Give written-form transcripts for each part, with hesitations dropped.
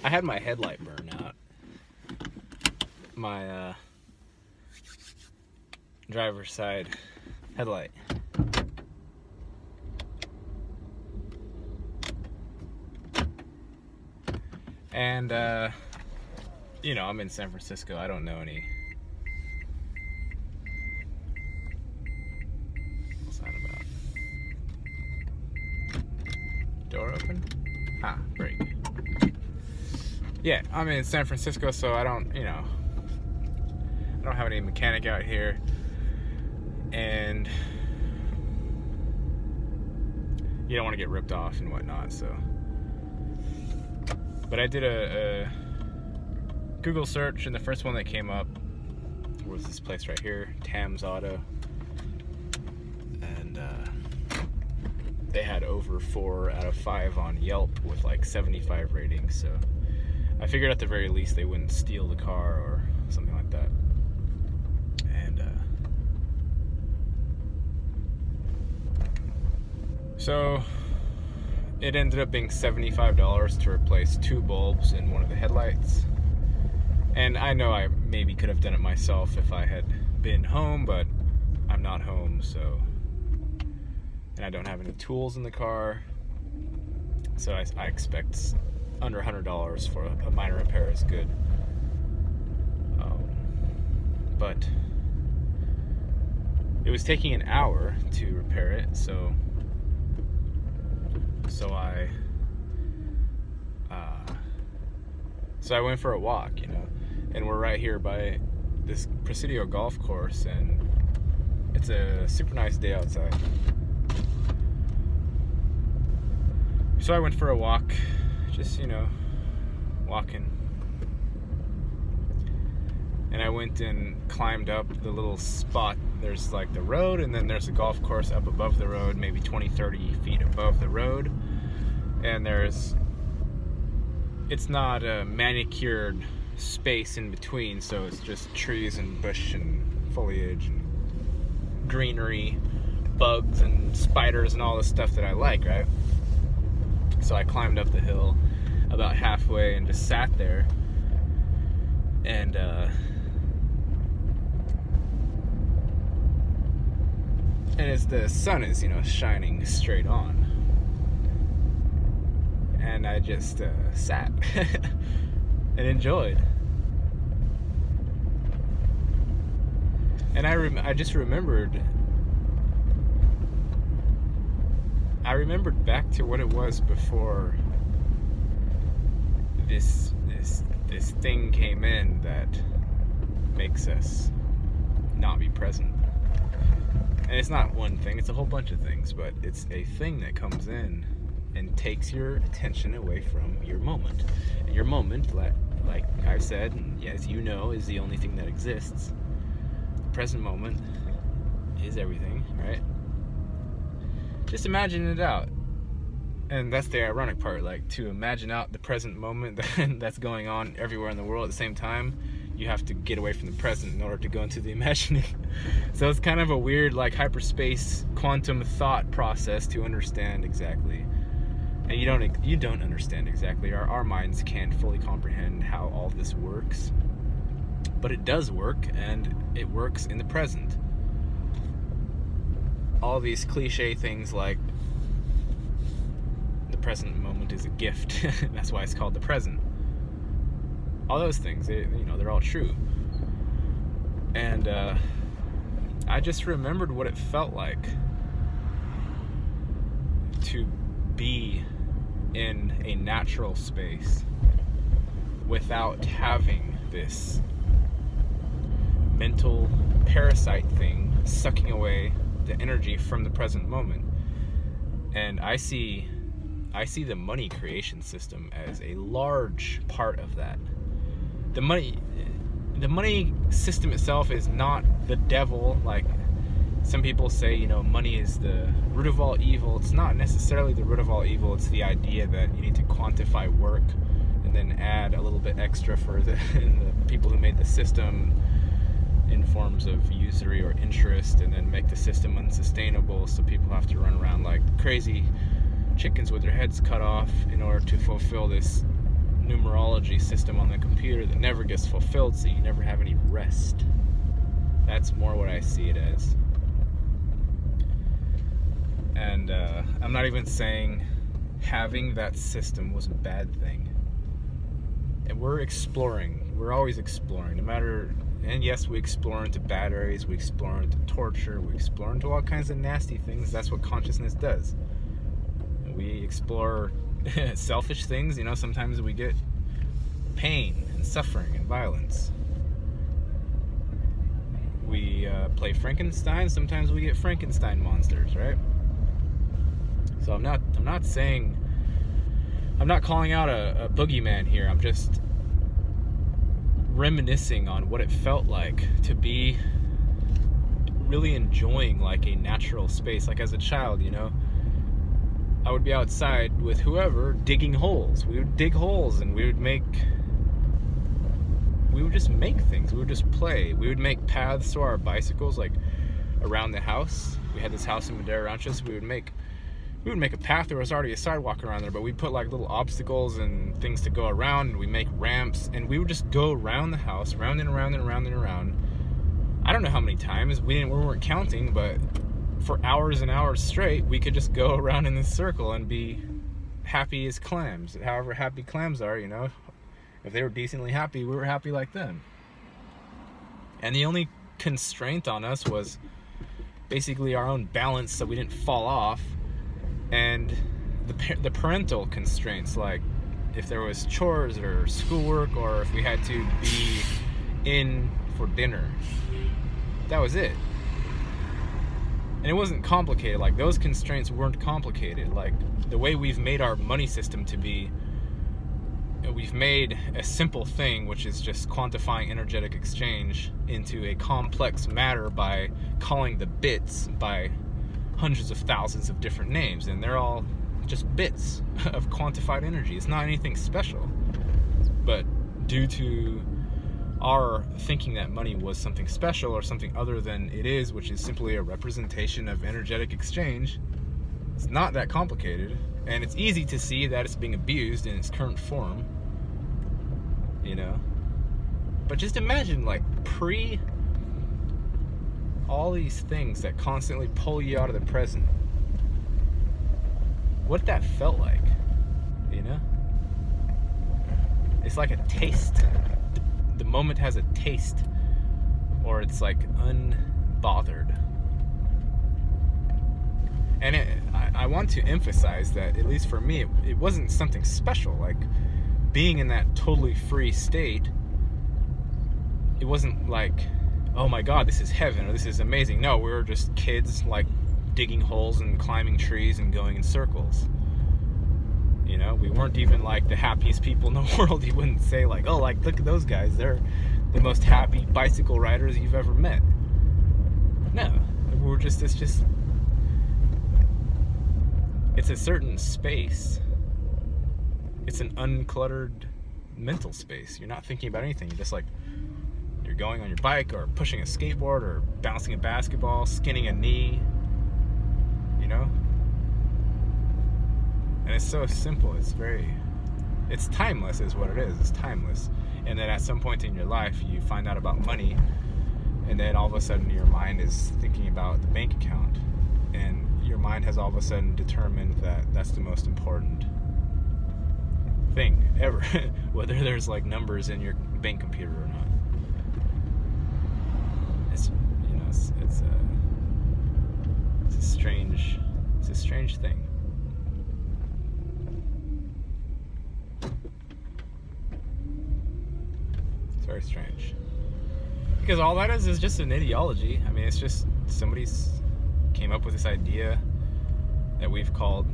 I had my headlight burn out. My driver's side headlight. And you know, I'm in San Francisco. I don't know any. What's that about? Door open? Ah, brake. Yeah, I'm in San Francisco, so I don't, you know, I don't have any mechanic out here. And you don't want to get ripped off and whatnot, so. But I did a Google search, and the first one that came up was this place right here, Tams Auto. And they had over 4 out of 5 on Yelp with like 75 ratings, so I figured at the very least they wouldn't steal the car or something like that. And so it ended up being $75 to replace 2 bulbs in one of the headlights. And I know I maybe could have done it myself if I had been home, but I'm not home, so. And I don't have any tools in the car. So I expect under $100 for a minor repair is good. But it was taking an hour to repair it, so I went for a walk, you know, and we're right here by this Presidio golf course, and it's a super nice day outside. So I went for a walk, just, you know, walking. And I went and climbed up the little spot. There's like the road, and then there's a golf course up above the road, maybe 20, 30 feet above the road. And it's not a manicured space in between, so it's just trees and bush and foliage and greenery, bugs and spiders and all the stuff that I like, right? So I climbed up the hill about halfway and just sat there, and as the sun is, you know, shining straight on, and I just sat and enjoyed. And I just remembered. I remembered back to what it was before this thing came in that makes us not be present. And it's not one thing, it's a whole bunch of things, but it's a thing that comes in and takes your attention away from your moment. And your moment, like I've said, and as you know, is the only thing that exists. The present moment is everything, right? Just imagine it out. And that's the ironic part, like, to imagine out the present moment that's going on everywhere in the world at the same time, you have to get away from the present in order to go into the imagining. So it's kind of a weird, like, hyperspace quantum thought process to understand exactly. And you don't understand exactly. Our minds can't fully comprehend how all this works. But it does work, and it works in the present. All these cliche things like the present moment is a gift. That's why it's called the present. All those things, they're all true. And I just remembered what it felt like to be in a natural space without having this mental parasite thing sucking away the energy from the present moment. And I see the money creation system as a large part of that. The money system itself is not the devil, like some people say, you know, money is the root of all evil. It's not necessarily the root of all evil. It's the idea that you need to quantify work and then add a little bit extra for the people who made the system in forms of usury or interest, and then make the system unsustainable, so people have to run around like crazy chickens with their heads cut off in order to fulfill this numerology system on the computer that never gets fulfilled, so you never have any rest. That's more what I see it as. And I'm not even saying having that system was a bad thing. And we're exploring. We're always exploring. No matter, and yes, we explore into bad areas, we explore into torture, we explore into all kinds of nasty things. That's what consciousness does. We explore selfish things. You know, sometimes we get pain and suffering and violence. We play Frankenstein. Sometimes we get Frankenstein monsters, right? So I'm not calling out a boogeyman here. I'm just reminiscing on what it felt like to be really enjoying like a natural space. Like as a child, you know, I would be outside with whoever digging holes. We would dig holes and we would just make things. We would just play. We would make paths to our bicycles, like around the house. We had this house in Madera Rancho, so we would make a path. There was already a sidewalk around there, but we'd put like little obstacles and things to go around, and we make ramps, and we would just go around the house, round and around and around and around. I don't know how many times. We weren't counting, but for hours and hours straight, we could just go around in this circle and be happy as clams. However happy clams are, you know. If they were decently happy, we were happy like them. And the only constraint on us was basically our own balance, so we didn't fall off, and the parental constraints, like if there was chores or schoolwork, or if we had to be in for dinner. That was it. And it wasn't complicated. Like, those constraints weren't complicated. Like, the way we've made our money system to be, we've made a simple thing, which is just quantifying energetic exchange, into a complex matter by calling the bits by hundreds of thousands of different names, and they're all just bits of quantified energy. It's not anything special. But due to our thinking that money was something special or something other than it is, which is simply a representation of energetic exchange, it's not that complicated, and it's easy to see that it's being abused in its current form, you know. But just imagine, like, pre all these things that constantly pull you out of the present, what that felt like, you know. It's like a taste. The moment has a taste, or it's like unbothered. And I want to emphasize that, at least for me, it wasn't something special. Like, being in that totally free state, it wasn't like, oh my god, this is heaven, or this is amazing. No, we were just kids, like, digging holes and climbing trees and going in circles. You know, we weren't even like the happiest people in the world. You wouldn't say like, oh, like, look at those guys, they're the most happy bicycle riders you've ever met. No, we're just, it's a certain space. It's an uncluttered mental space. You're not thinking about anything. You're just like, you're going on your bike, or pushing a skateboard, or bouncing a basketball, skinning a knee, you know? And it's so simple. It's timeless is what it is. It's timeless. And then at some point in your life, you find out about money, and then all of a sudden your mind is thinking about the bank account, and your mind has all of a sudden determined that that's the most important thing ever, whether there's like numbers in your bank computer or not. It's, you know, it's a strange thing. It's very strange, because all that is just an ideology. I mean, it's just somebody's came up with this idea that we've called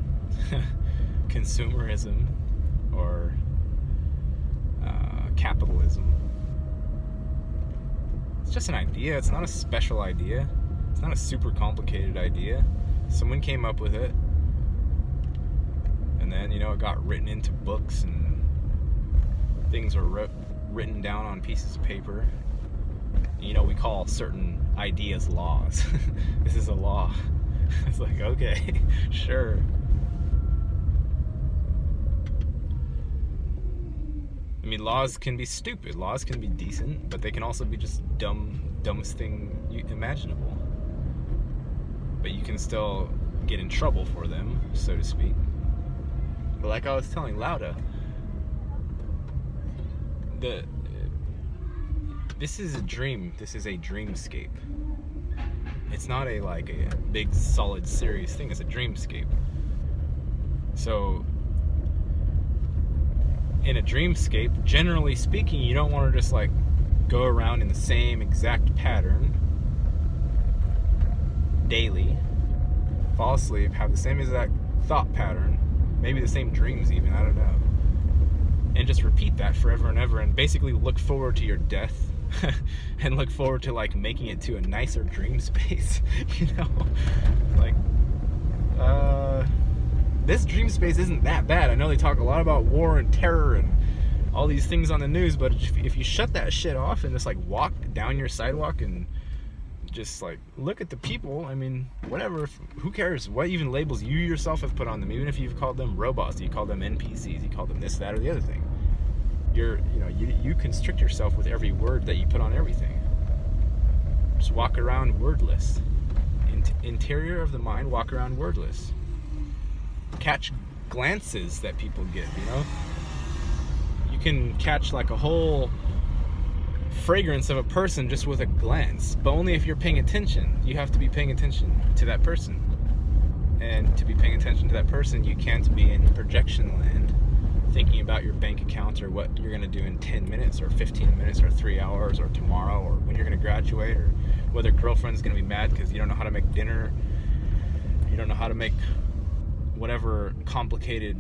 consumerism, or capitalism. It's just an idea. It's not a special idea. It's not a super complicated idea. Someone came up with it, and then, you know, it got written into books, and things were written down on pieces of paper. You know, we call certain ideas laws. This is a law. It's like, okay, sure. mean, laws can be stupid. Laws can be decent, but they can also be just dumbest thing imaginable. But you can still get in trouble for them, so to speak. But like I was telling Lauda, this is a dream. This is a dreamscape. It's not a big, solid, serious thing. It's a dreamscape. So, in a dreamscape, generally speaking, you don't want to just like go around in the same exact pattern daily, fall asleep, have the same exact thought pattern, maybe the same dreams even, I don't know, and just repeat that forever and ever, and basically look forward to your death and look forward to like making it to a nicer dream space. You know, like this dream space isn't that bad. I know they talk a lot about war and terror and all these things on the news, but if you shut that shit off and just like walk down your sidewalk and just like look at the people, I mean, whatever, who cares what even labels you yourself have put on them, even if you've called them robots, you call them NPCs, you call them this, that, or the other thing. You constrict yourself with every word that you put on everything. Just walk around wordless. Interior of the mind, walk around wordless. Catch glances that people get, you know? You can catch like a whole fragrance of a person just with a glance, but only if you're paying attention. You have to be paying attention to that person. And to be paying attention to that person, you can't be in projection land, thinking about your bank account or what you're going to do in 10 minutes or 15 minutes or 3 hours or tomorrow or when you're going to graduate, or whether girlfriend's going to be mad because you don't know how to make dinner, you don't know how to make whatever complicated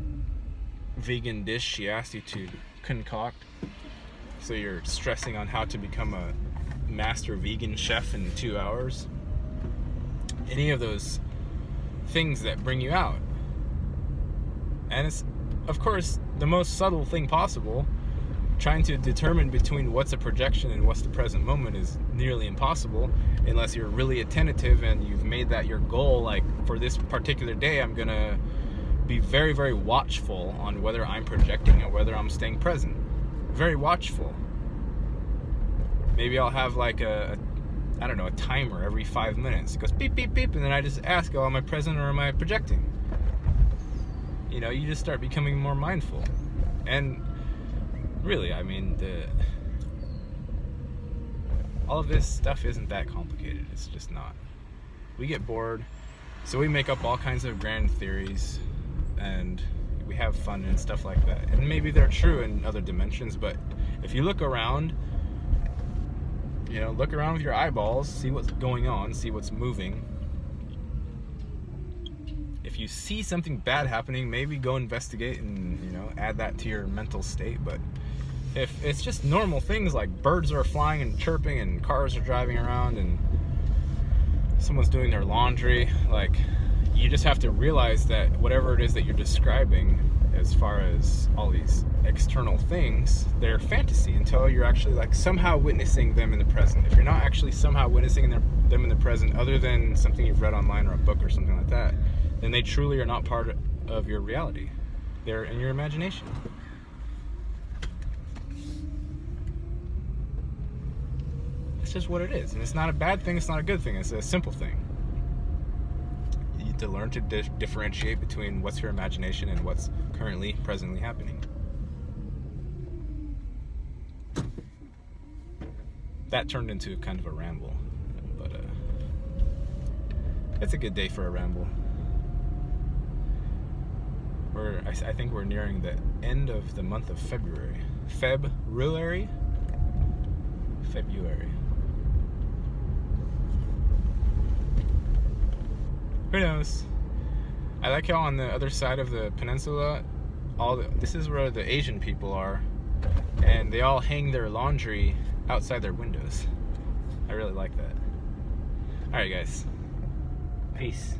vegan dish she asked you to concoct, so you're stressing on how to become a master vegan chef in 2 hours. Any of those things that bring you out. And it's, of course, the most subtle thing possible. Trying to determine between what's a projection and what's the present moment is nearly impossible unless you're really attentive and you've made that your goal. Like, for this particular day, I'm gonna be very, very watchful on whether I'm projecting or whether I'm staying present. Very watchful. Maybe I'll have like a timer every 5 minutes. It goes beep, beep, beep, and then I just ask, oh, am I present or am I projecting? You know, you just start becoming more mindful. And really, I mean, all of this stuff isn't that complicated. It's just not. We get bored, so we make up all kinds of grand theories, and we have fun and stuff like that. And maybe they're true in other dimensions, but if you look around, you know, look around with your eyeballs, see what's going on, see what's moving. If you see something bad happening, maybe go investigate and, you know, add that to your mental state. But if it's just normal things like birds are flying and chirping and cars are driving around and someone's doing their laundry, like, you just have to realize that whatever it is that you're describing as far as all these external things, they're fantasy until you're actually like somehow witnessing them in the present. If you're not actually somehow witnessing them in the present, other than something you've read online or a book or something like that, then they truly are not part of your reality. They're in your imagination. It's just what it is. And it's not a bad thing, it's not a good thing, it's a simple thing. You need to learn to differentiate between what's your imagination and what's currently, presently happening. That turned into kind of a ramble, but it's a good day for a ramble. I think we're nearing the end of the month of February. February. Who knows? I like how on the other side of the peninsula, this is where the Asian people are, and they all hang their laundry outside their windows. I really like that. Alright guys, peace.